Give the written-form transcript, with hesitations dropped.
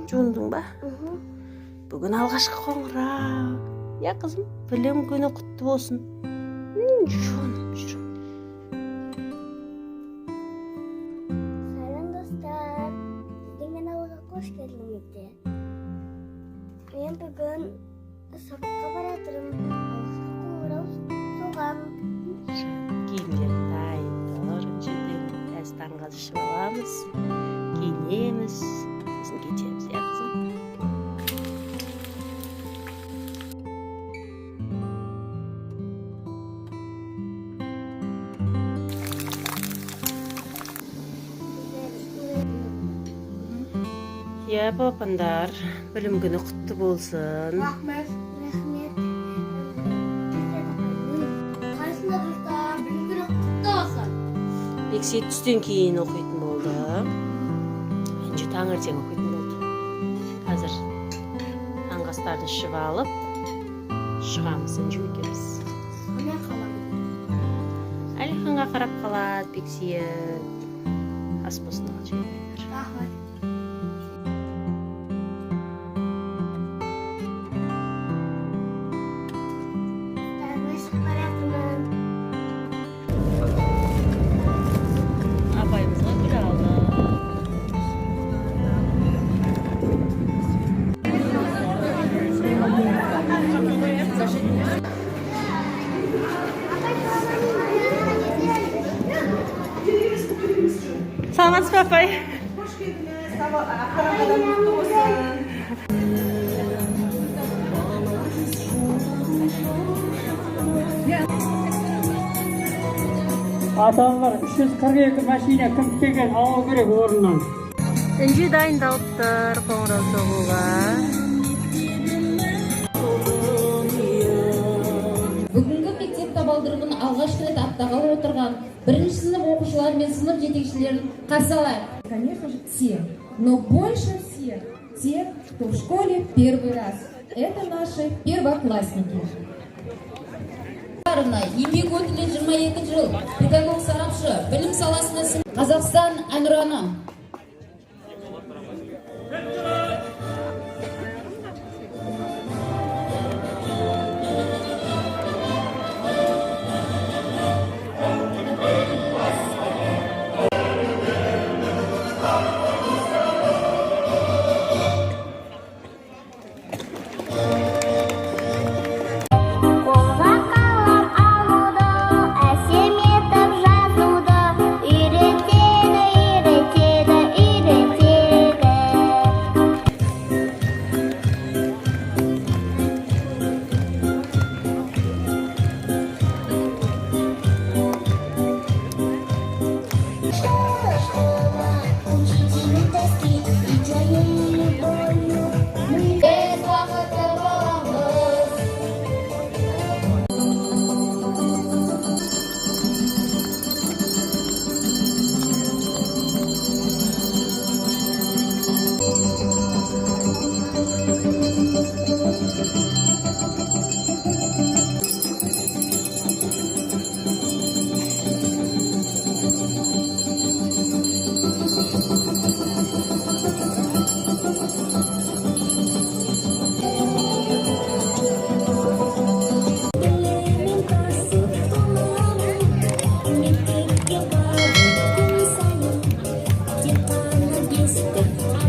Жуындың ба? Бүгін алғашқы қоңырау. Я қызым, білім күні құтты болсын. Жуыным, жүрім. Салам достар. Сіздің каналға қош келдіңіздер. Мен бүгін сабаққа баратырмын. Алғашқы қоңырау соғам. Киімдер дайын тұр. Жерден біраз таңғажышып аламыз. Киінеміз. Сосын кетеміз, я қызым. Я папандар, білім күні құтты болсын. Рахмет. Қайсында достар, білім күні құтты болсын. Бексей түстен кейін оқитын болды. Менше таңертең оқитын болды. Қазір таңғы астарды ішіп алып, шығамыз, жүгеміз. Қандай қаламын? Әлиханға қарап қалады, Бексей ас болсын алып жеймендер. Рахмет. Апайымызға гүл алды. Саламатсыз ба, апай? Hoş geldiniz. Karanlıkta mutlu olsun. Ата-аналар 342 машина кім келген алу керек орнынан. Інжі дайындалып тұр қоңырау соғуға. Бүгінгі мектеп табалдырығын алғаш рет аттағалы отырған бірінші сынып оқушылары мен сынып жетекшілерін қарсы алайық. Конечно же, все, но больше всех те, кто в школе первый раз. Это наши первоклассники. Еңбек өтілі 22 жыл, педагог сарапшы, білім саласына Қазақстан әнұраны.